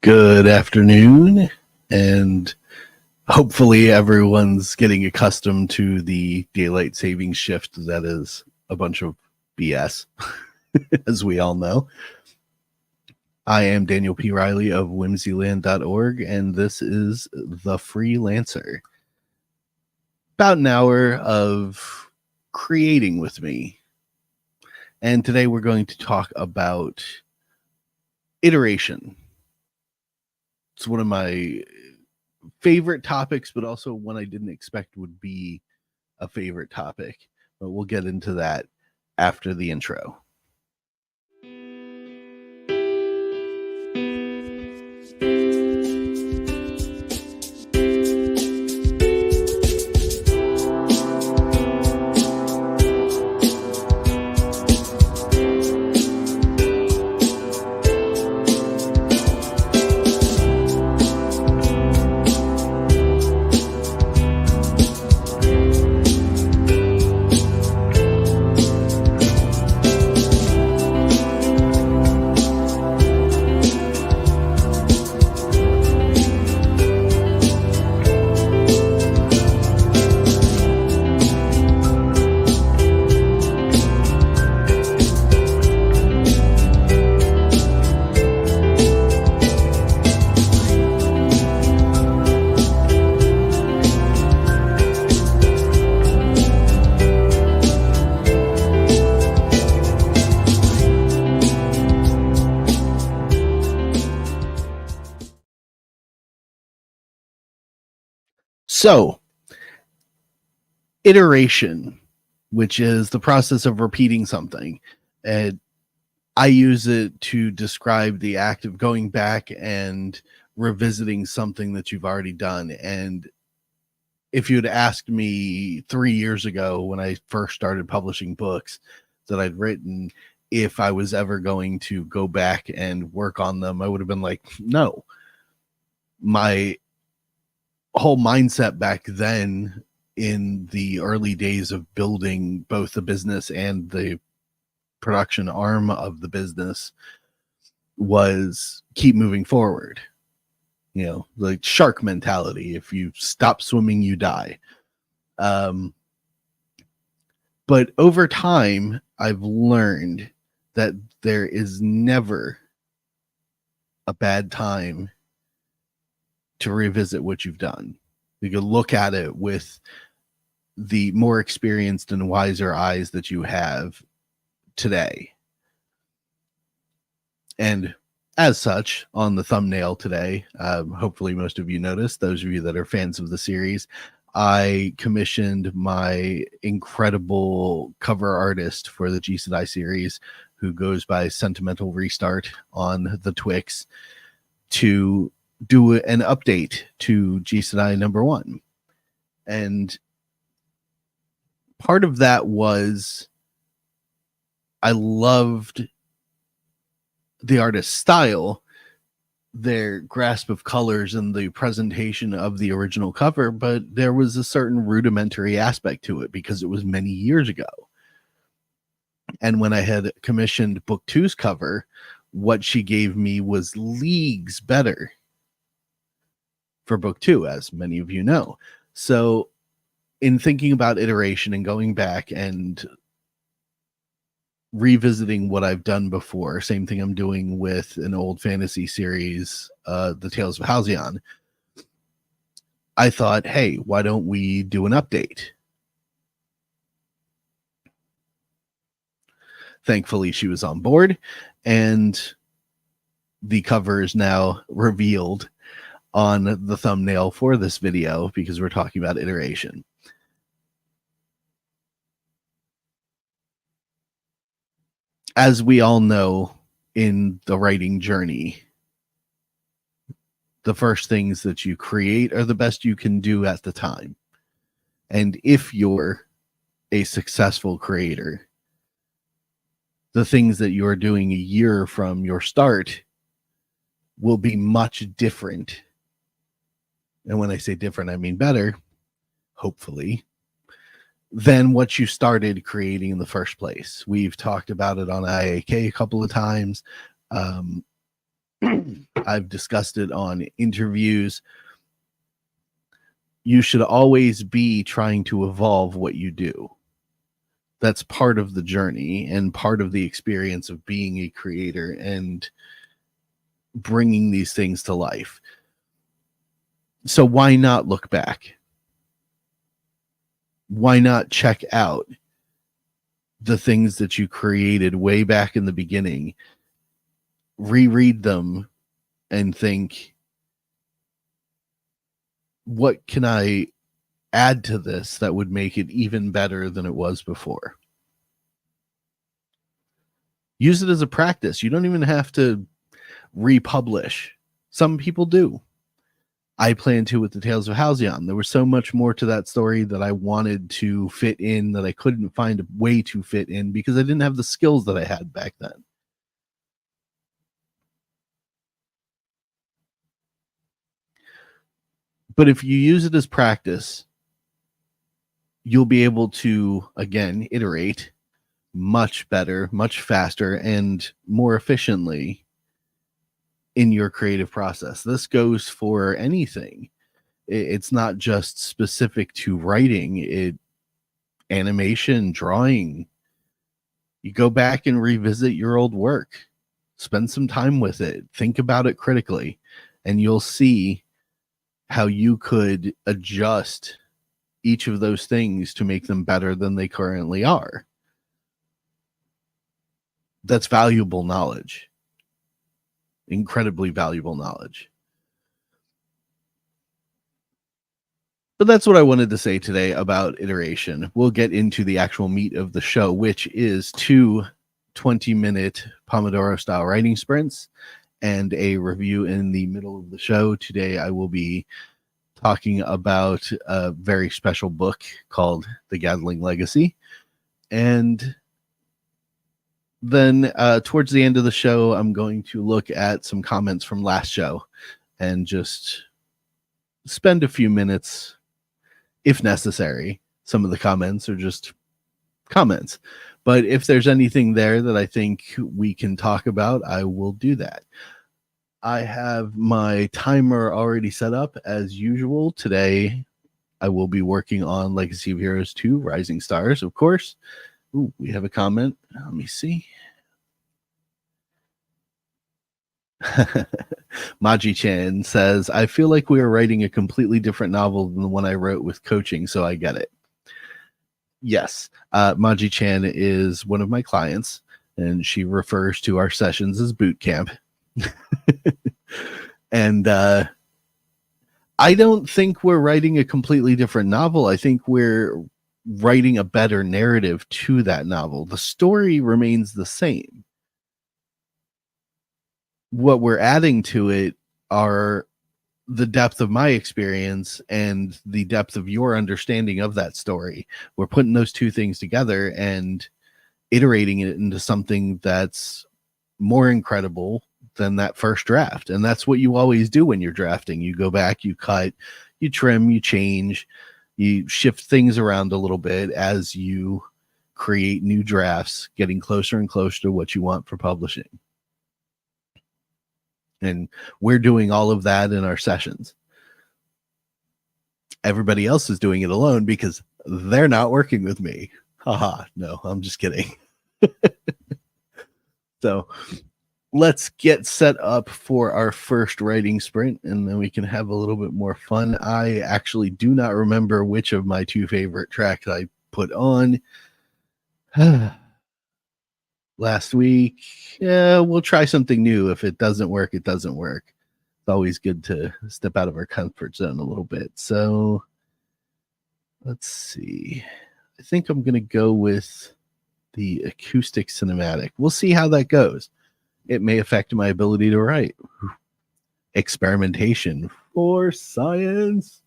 Good afternoon, and hopefully everyone's getting accustomed to the daylight saving shift that is a bunch of BS, as we all know. I am Daniel P. Riley of whimsyland.org, and this is The Freelancer. About an hour of creating with me. And today we're going to talk about iteration. It's one of my favorite topics, but also one I didn't expect would be a favorite topic. But we'll get into that after the intro. So, iteration, which is the process of repeating something, and I use it to describe the act of going back and revisiting something that you've already done. And if you'd asked me 3 years ago when I first started publishing books that I'd written, if I was ever going to go back and work on them, I would have been like, no. My whole mindset back then, in the early days of building both the business and the production arm of the business, was keep moving forward. You know, like shark mentality. If you stop swimming, you die. But over time, I've learned that there is never a bad time to revisit what you've done. You can look at it with the more experienced and wiser eyes that you have today. And as such, on the thumbnail today, hopefully most of you noticed, those of you that are fans of the series, I commissioned my incredible cover artist for the G Sedai series, who goes by Sentimental Restart on the Twix, to do an update to G Sedai #1. And part of that was I loved the artist's style, their grasp of colors, and the presentation of the original cover, but there was a certain rudimentary aspect to it because it was many years ago. And when I had commissioned book 2's cover, what she gave me was leagues better for book 2, as many of you know. So in thinking about iteration and going back and revisiting what I've done before, same thing I'm doing with an old fantasy series, The Tales of Halcyon, I thought, hey, why don't we do an update? Thankfully, she was on board, and the cover is now revealed on the thumbnail for this video because we're talking about iteration. As we all know, in the writing journey, the first things that you create are the best you can do at the time. And if you're a successful creator, the things that you're doing a year from your start will be much different. And when I say different, I mean better, hopefully, than what you started creating in the first place. We've talked about it on IAK a couple of times. I've discussed it on interviews. You should always be trying to evolve what you do. That's part of the journey and part of the experience of being a creator and bringing these things to life. So why not look back? Why not check out the things that you created way back in the beginning, reread them, and think, what can I add to this that would make it even better than it was before? Use it as a practice. You don't even have to republish. Some people do. I plan to with the Tales of Halcyon. There was so much more to that story that I wanted to fit in that I couldn't find a way to fit in because I didn't have the skills that I had back then. But if you use it as practice, you'll be able to, again, iterate much better, much faster, and more efficiently in your creative process. This goes for anything. It's not just specific to writing, animation, drawing. You go back and revisit your old work, spend some time with it, think about it critically, and you'll see how you could adjust each of those things to make them better than they currently are. That's valuable knowledge, incredibly valuable knowledge. But that's what I wanted to say today about iteration. We'll get into the actual meat of the show, which is 2 20-minute Pomodoro style writing sprints and a review in the middle of the show. Today, I will be talking about a very special book called The Gadling Legacy. And then towards the end of the show, I'm going to look at some comments from last show and just spend a few minutes, if necessary. Some of the comments are just comments, but if there's anything there that I think we can talk about, I will do that. I have my timer already set up as usual. Today, I will be working on Legacy of Heroes 2 Rising Stars, of course. Ooh, we have a comment. Let me see. Maji-chan says, I feel like we are writing a completely different novel than the one I wrote with coaching, so I get it. Yes, Maji-chan is one of my clients, and she refers to our sessions as boot camp. And I don't think we're writing a completely different novel. I think we're writing a better narrative to that novel. The story remains the same. What we're adding to it are the depth of my experience and the depth of your understanding of that story. We're putting those two things together and iterating it into something that's more incredible than that first draft. And that's what you always do when you're drafting. You go back, you cut, you trim, you change, you shift things around a little bit as you create new drafts, getting closer and closer to what you want for publishing. And we're doing all of that in our sessions. Everybody else is doing it alone because they're not working with me. Haha, no, I'm just kidding. So let's get set up for our first writing sprint, and then we can have a little bit more fun. I actually do not remember which of my two favorite tracks I put on last week. Yeah, we'll try something new. If it doesn't work, it doesn't work. It's always good to step out of our comfort zone a little bit. So let's see. I think I'm going to go with the acoustic cinematic. We'll see how that goes. It may affect my ability to write. Experimentation for science.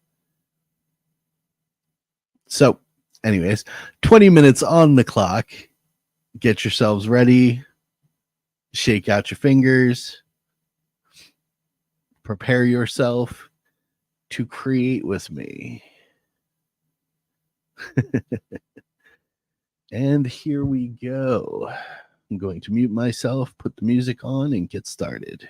So, anyways, 20 minutes on the clock. Get yourselves ready. Shake out your fingers. Prepare yourself to create with me. And here we go. I'm going to mute myself, put the music on, and get started.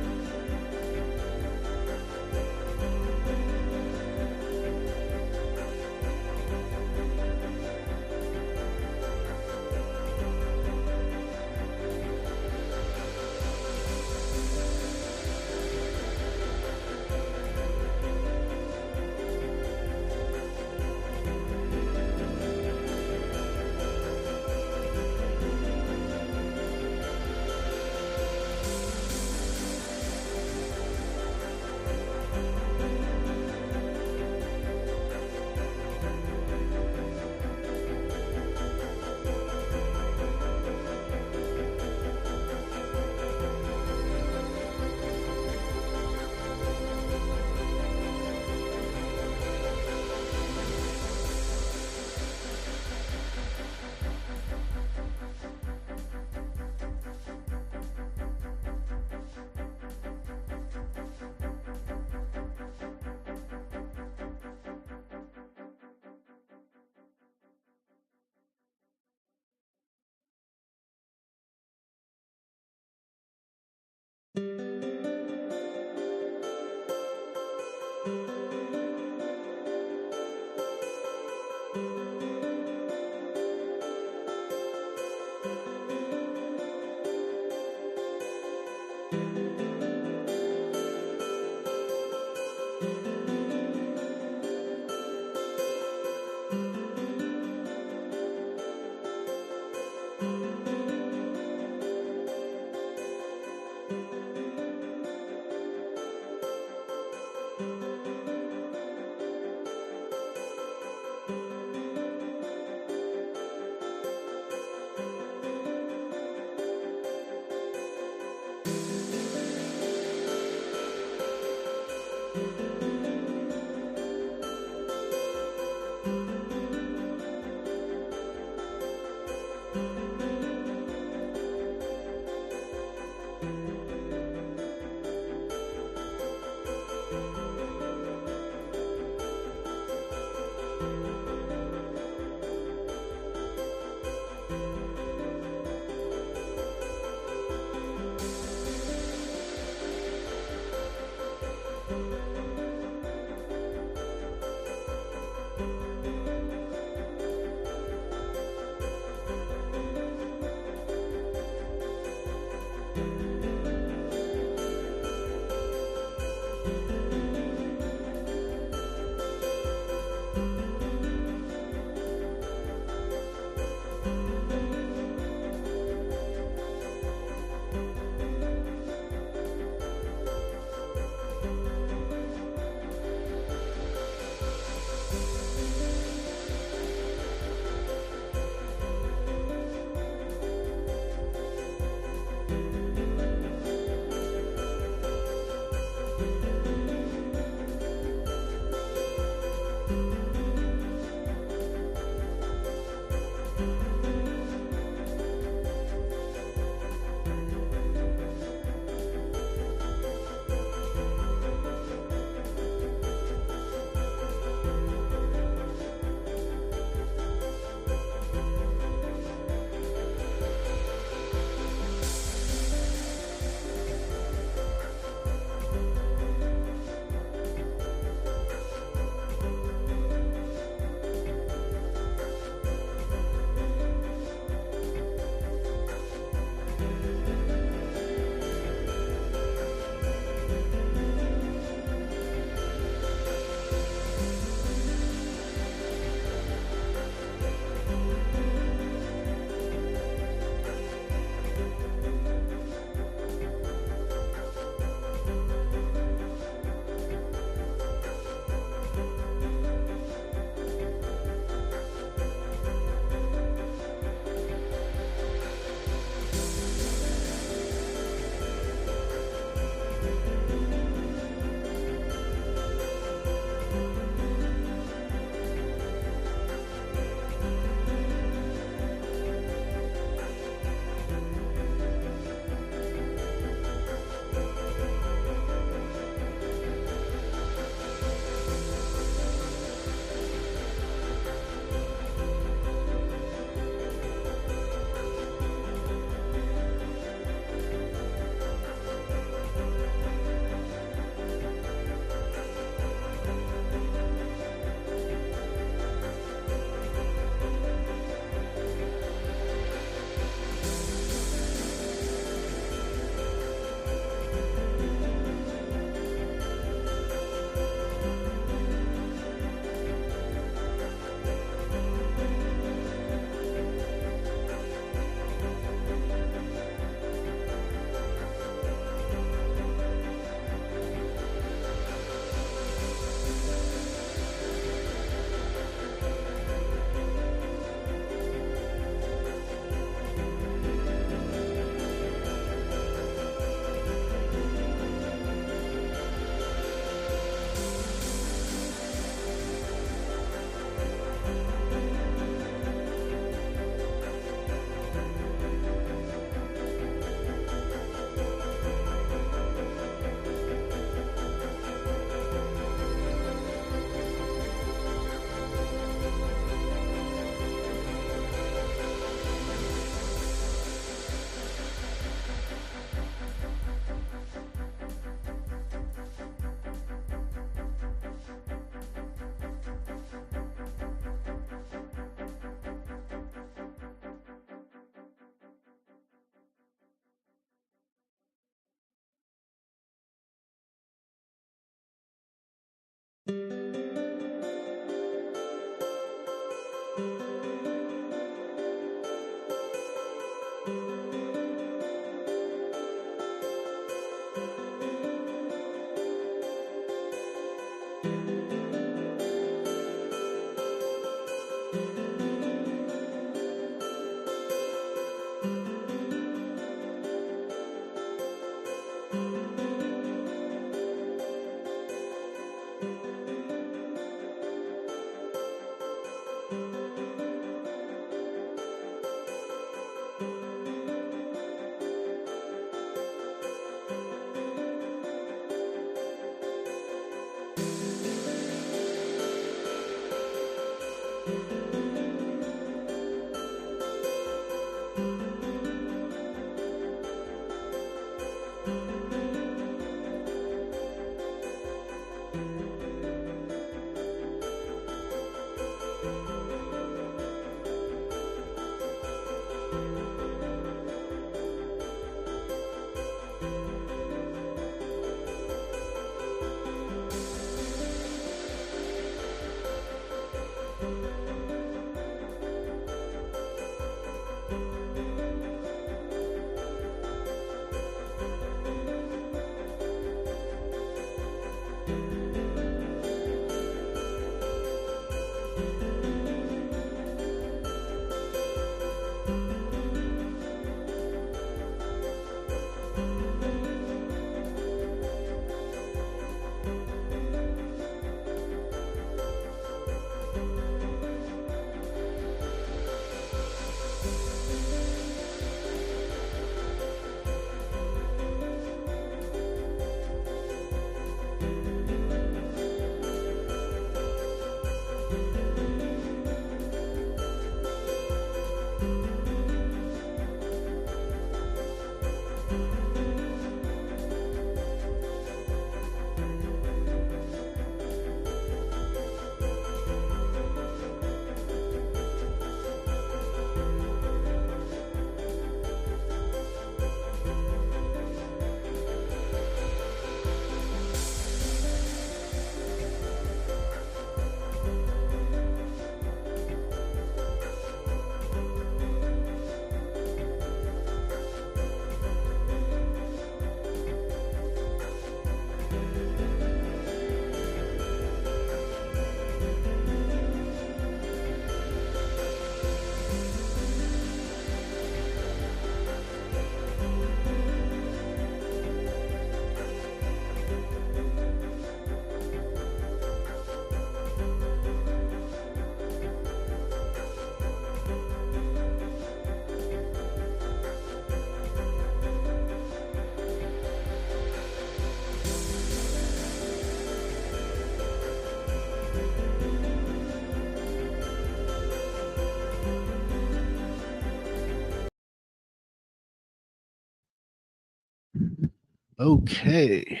Okay.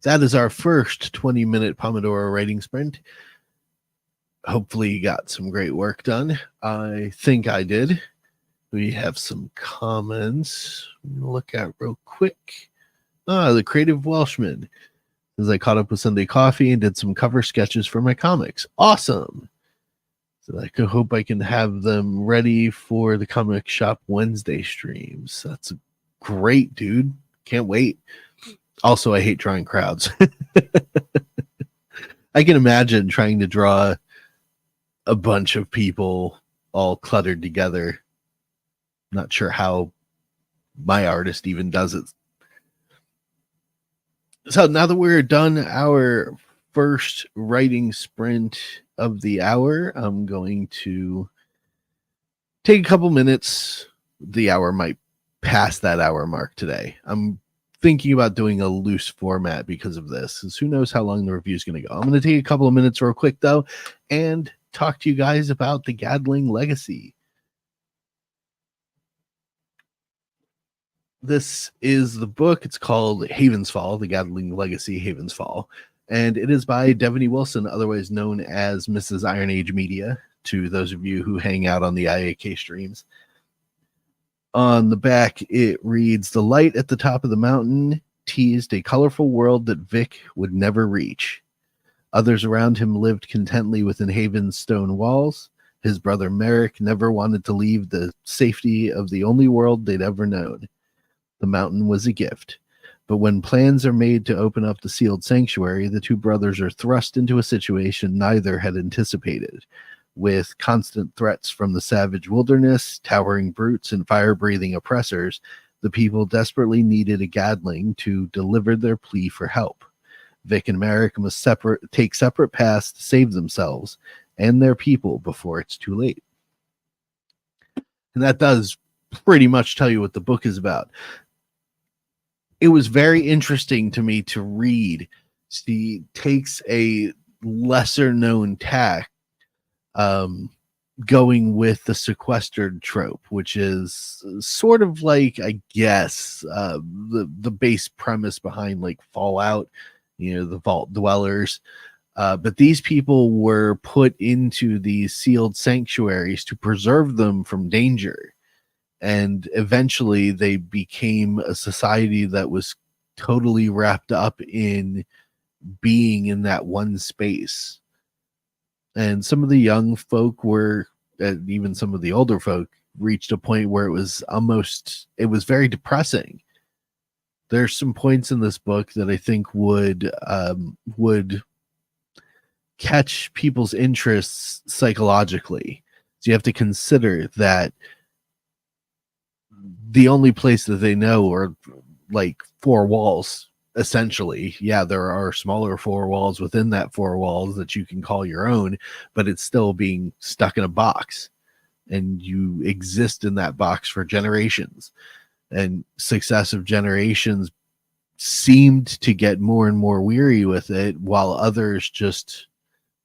That is our first 20-minute Pomodoro writing sprint. Hopefully you got some great work done. I think I did. We have some comments. Look at real quick. The Creative Welshman. As I caught up with Sunday Coffee and did some cover sketches for my comics. Awesome. So I hope I can have them ready for the Comic Shop Wednesday streams. That's great, dude. Can't wait. Also, I hate drawing crowds. I can imagine trying to draw a bunch of people all cluttered together. Not sure how my artist even does it. So now that we're done our first writing sprint of the hour, I'm going to take a couple minutes. The hour might pass that hour mark today. I'm thinking about doing a loose format because of this, because who knows how long the review is going to go. I'm going to take a couple of minutes real quick, though, and talk to you guys about the Gadling Legacy. This is the book. It's called Haven's Fall, the Gadling Legacy, Haven's Fall. And it is by Devany Wilson, otherwise known as Mrs. IronAge Media, to those of you who hang out on the IAK streams. On the back, it reads, "The light at the top of the mountain teased a colorful world that Vic would never reach. Others around him lived contently within Haven's stone walls. His brother Merrick never wanted to leave the safety of the only world they'd ever known. The mountain was a gift. But when plans are made to open up the sealed sanctuary, the two brothers are thrust into a situation neither had anticipated. With constant threats from the savage wilderness, towering brutes, and fire-breathing oppressors, the people desperately needed a Gadling to deliver their plea for help. Vic and Merrick must take separate paths to save themselves and their people before it's too late." And that does pretty much tell you what the book is about. It was very interesting to me to read. She takes a lesser known tack, going with the sequestered trope, which is sort of like, I guess, the base premise behind like Fallout, the vault dwellers. But these people were put into these sealed sanctuaries to preserve them from danger. And eventually they became a society that was totally wrapped up in being in that one space. And some of the young folk were, even some of the older folk, reached a point where it was very depressing. There's some points in this book that I think would catch people's interests psychologically. So you have to consider that the only place that they know are like four walls, essentially. Yeah, there are smaller four walls within that four walls that you can call your own, but it's still being stuck in a box, and you exist in that box for generations. And successive generations seemed to get more and more weary with it, while others just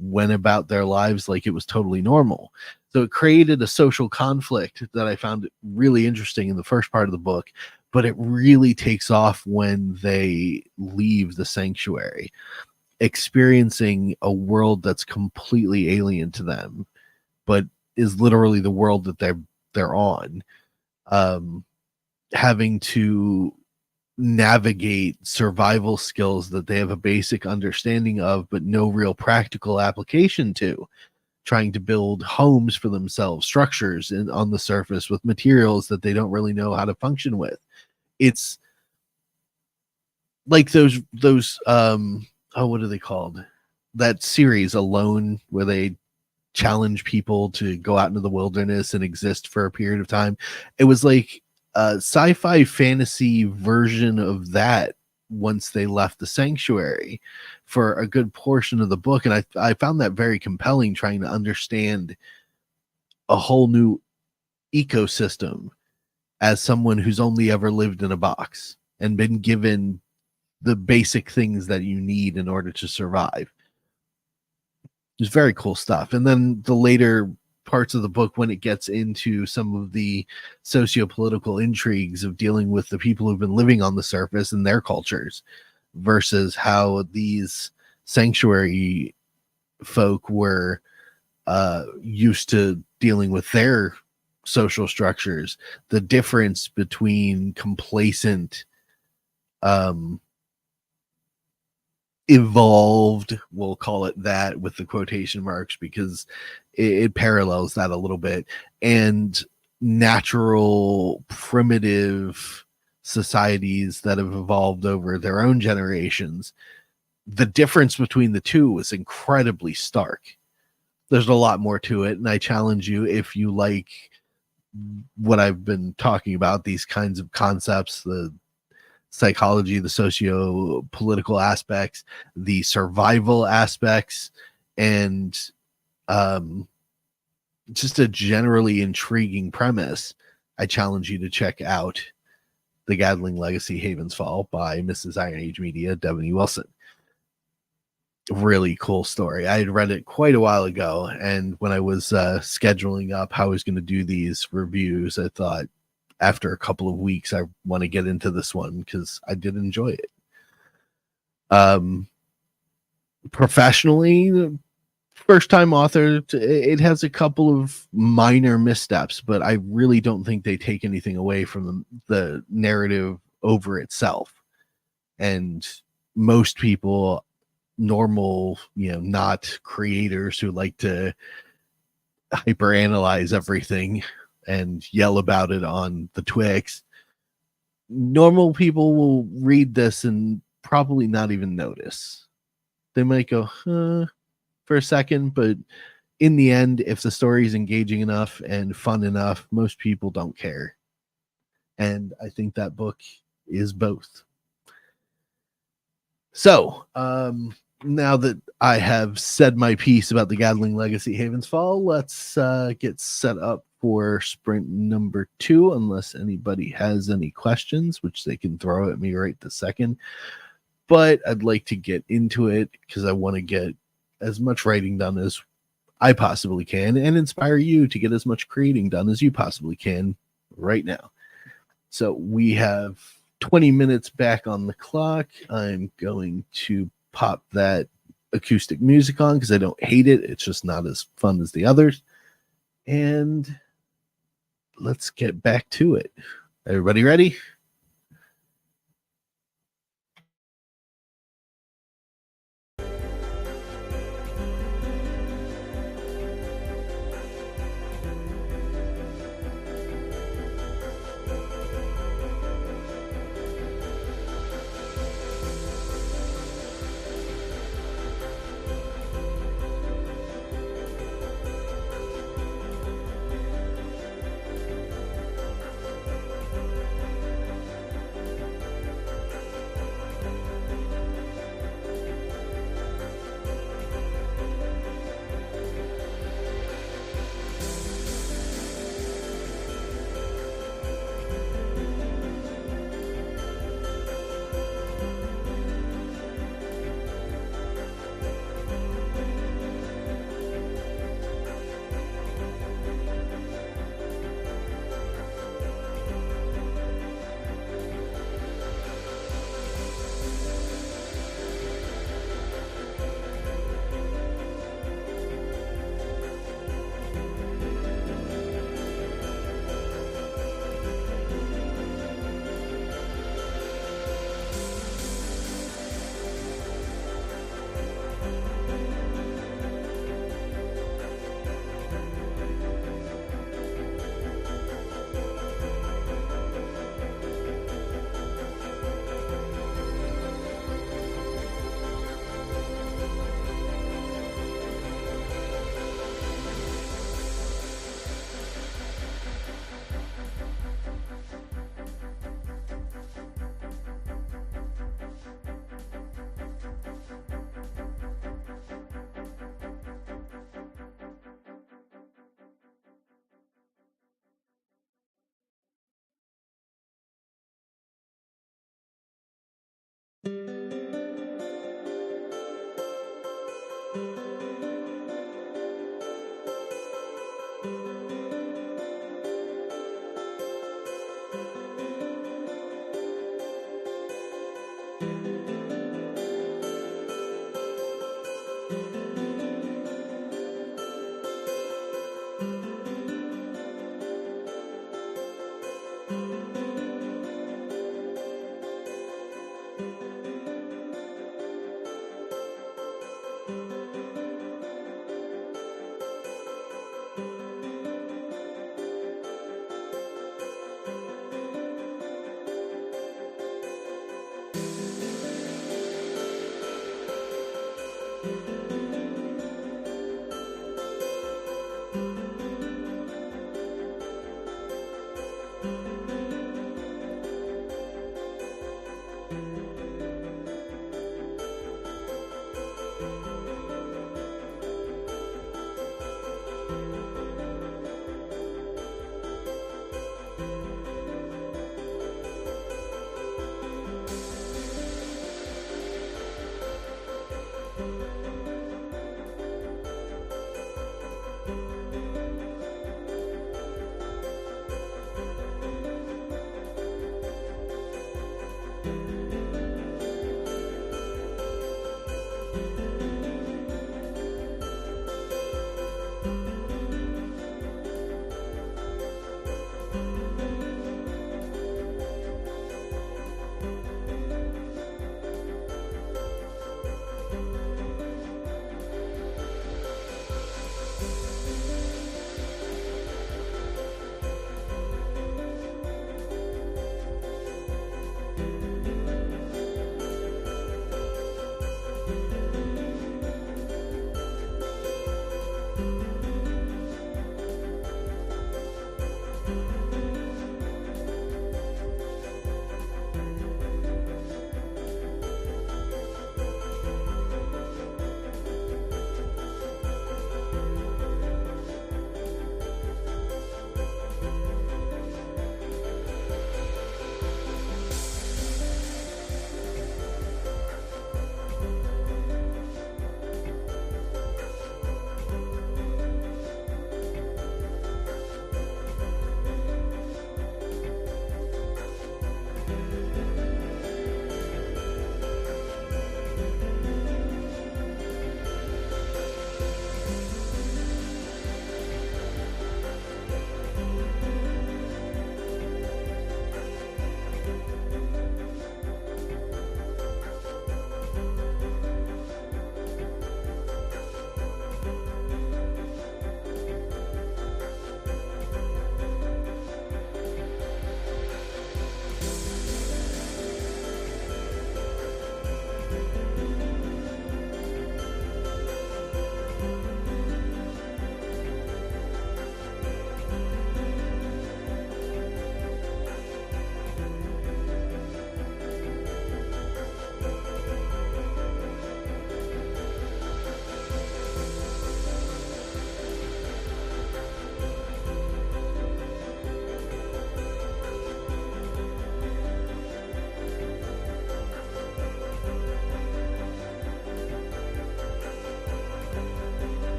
went about their lives like it was totally normal. So it created a social conflict that I found really interesting in the first part of the book, but it really takes off when they leave the sanctuary, experiencing a world that's completely alien to them, but is literally the world that they're on. Having to navigate survival skills that they have a basic understanding of, but no real practical application to. Trying to build homes for themselves, structures on the surface with materials that they don't really know how to function with. It's like those what are they called? That series Alone, where they challenge people to go out into the wilderness and exist for a period of time. It was like a sci-fi fantasy version of that once they left the sanctuary for a good portion of the book. And I found that very compelling, trying to understand a whole new ecosystem as someone who's only ever lived in a box and been given the basic things that you need in order to survive. It's very cool stuff. And then the later parts of the book when it gets into some of the socio-political intrigues of dealing with the people who've been living on the surface and their cultures versus how these sanctuary folk were used to dealing with their social structures, the difference between complacent, evolved, we'll call it that with the quotation marks because it parallels that a little bit, and natural primitive societies that have evolved over their own generations. The difference between the two was incredibly stark. There's a lot more to it, and I challenge you, if you like what I've been talking about, these kinds of concepts, the psychology, the socio-political aspects, the survival aspects, and just a generally intriguing premise, I challenge you to check out The Gadling Legacy Haven's Fall by Mrs. IronAge Media, Devany Wilson. Really cool story. I had read it quite a while ago, and when I was scheduling up how I was going to do these reviews, I thought after a couple of weeks I want to get into this one because I did enjoy it. Professionally, first time author, it has a couple of minor missteps, but I really don't think they take anything away from the narrative over itself. And most people, normal, not creators who like to hyperanalyze everything and yell about it on the Twix, normal people will read this and probably not even notice. They might go, for a second, but in the end, if the story is engaging enough and fun enough, most people don't care. And I think that book is both. So, now that I have said my piece about the Gadling Legacy Haven's Fall, let's get set up for sprint number 2, unless anybody has any questions, which they can throw at me right this second. But I'd like to get into it because I want to get as much writing done as I possibly can and inspire you to get as much creating done as you possibly can right now. So we have 20 minutes back on the clock. I'm going to pop that acoustic music on because I don't hate it. It's just not as fun as the others. And let's get back to it. Everybody ready?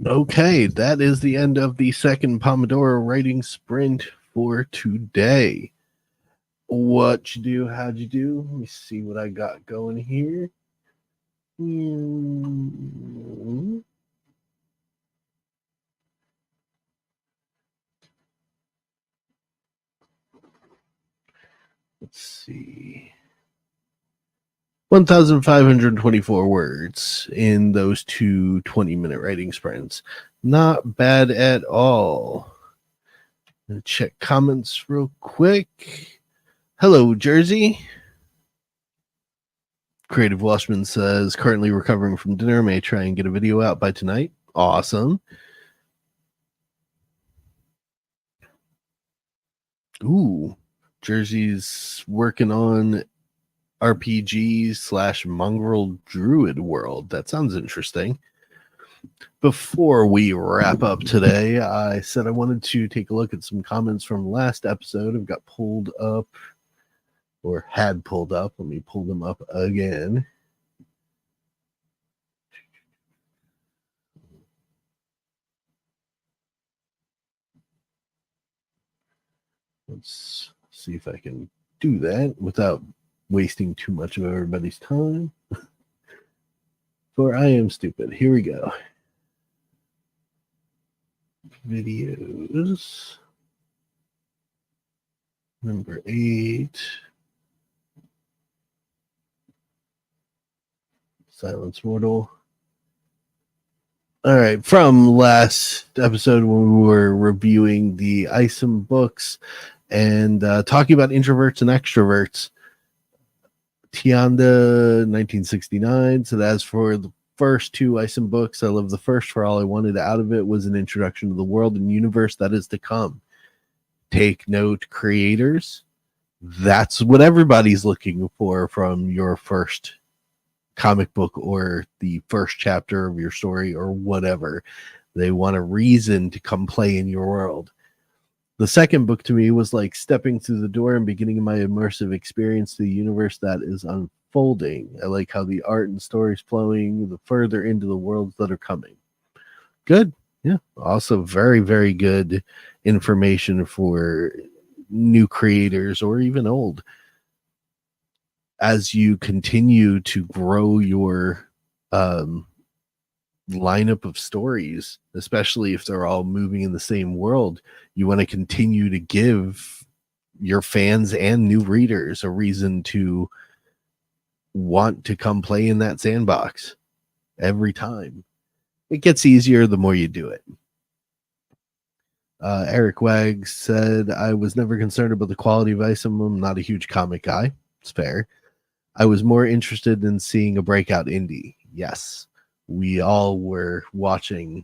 Okay, that is the end of the second Pomodoro writing sprint for today. What you do, how'd you do? Let me see what I got going here. Let's see. 1,524 words in those two 20-minute writing sprints. Not bad at all. Gonna check comments real quick. Hello, Jersey. Creative Washman says, currently recovering from dinner. May try and get a video out by tonight. Awesome. Ooh, Jersey's working on RPG / mongrel druid world. That sounds interesting. Before we wrap up today, I said I wanted to take a look at some comments from last episode. I've got pulled up, or had pulled up. Let me pull them up again. Let's see if I can do that without wasting too much of everybody's time. For I am stupid. Here we go. Videos. Number 8. Silence Mortal. All right, from last episode when we were reviewing the ISOM books and talking about introverts and extroverts, Tianda 1969 said, as for the first two ISOM books, I love the first, for all I wanted out of it was an introduction to the world and universe that is to come. Take note, creators. That's what everybody's looking for from your first comic book or the first chapter of your story or whatever. They want a reason to come play in your world. The second book to me was like stepping through the door and beginning my immersive experience to the universe that is unfolding. I like how the art and stories flowing the further into the worlds that are coming. Good. Yeah. Also, very, very good information for new creators or even old. As you continue to grow your um, lineup of stories, especially if they're all moving in the same world, you want to continue to give your fans and new readers a reason to want to come play in that sandbox every time. It gets easier the more you do it. Eric Wag said, I was never concerned about the quality of Isom. I'm not a huge comic guy. It's fair. I was more interested in seeing a breakout indie. Yes, we all were watching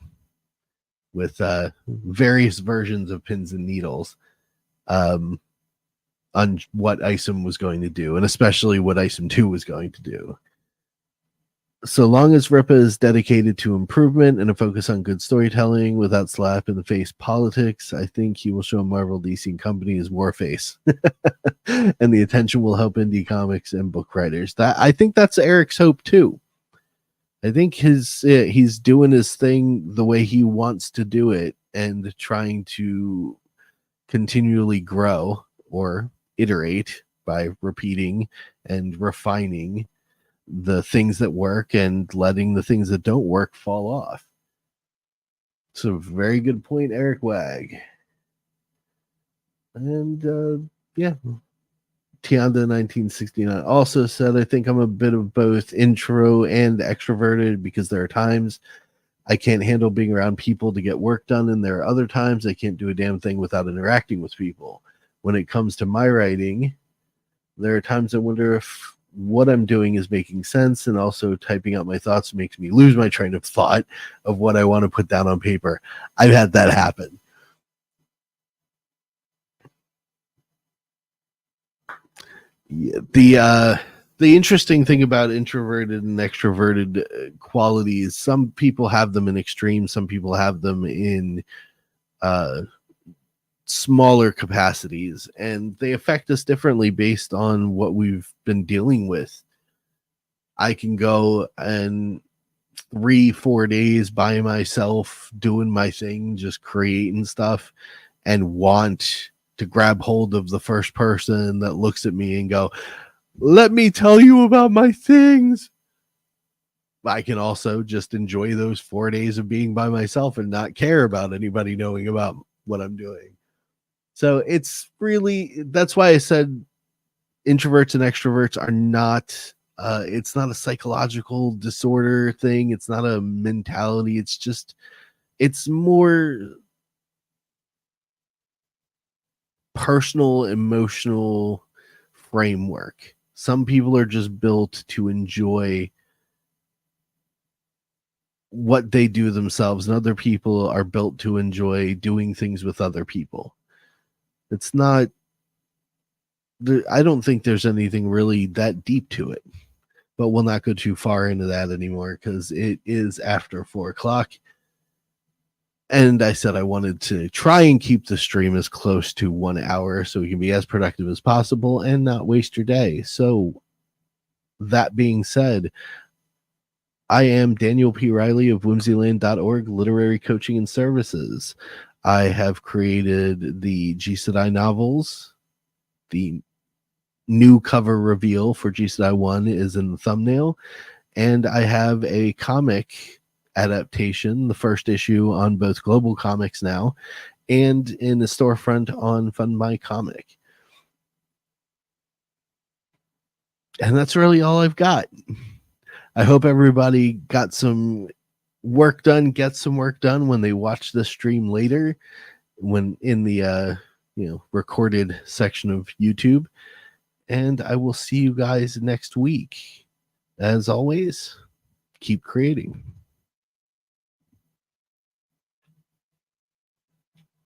with various versions of pins and needles um, on what Isom was going to do, and especially what Isom 2 was going to do. So long as Ripa is dedicated to improvement and a focus on good storytelling without slap in the face politics, I think he will show Marvel, DC, and company his war face. And the attention will help indie comics and book writers. That I think that's Eric's hope too. I think he's doing his thing the way he wants to do it and trying to continually grow or iterate by repeating and refining the things that work and letting the things that don't work fall off. It's a very good point, Eric Wag. And yeah, Tianda 1969 also said, I think I'm a bit of both intro and extroverted because there are times I can't handle being around people to get work done, and there are other times I can't do a damn thing without interacting with people. When it comes to my writing, there are times I wonder if what I'm doing is making sense, and also typing out my thoughts makes me lose my train of thought of what I want to put down on paper. I've had that happen. Yeah, the interesting thing about introverted and extroverted qualities, some people have them in extremes, some people have them in uh, smaller capacities, and they affect us differently based on what we've been dealing with. I can go and 3-4 days by myself doing my thing, just creating stuff, and want to grab hold of the first person that looks at me and go, let me tell you about my things. I can also just enjoy those 4 days of being by myself and not care about anybody knowing about what I'm doing. So it's really, that's why I said introverts and extroverts are not, it's not a psychological disorder thing. It's not a mentality. It's just, it's more personal, emotional framework. Some people are just built to enjoy what they do themselves, and other people are built to enjoy doing things with other people. It's not, I don't think there's anything really that deep to it, but we'll not go too far into that anymore because it is after 4 o'clock. And I said I wanted to try and keep the stream as close to 1 hour so we can be as productive as possible and not waste your day. So that being said, I am Daniel P. Riley of whimsyland.org, literary coaching and services. I have created the G Sedai novels. The new cover reveal for G Sedai 1 is in the thumbnail. And I have a comic adaptation, the first issue on both Global Comics now and in the storefront on Fund My Comic. And that's really all I've got. I hope everybody got some work done, get some work done when they watch the stream later, when in the recorded section of YouTube. And I will see you guys next week. As always, keep creating.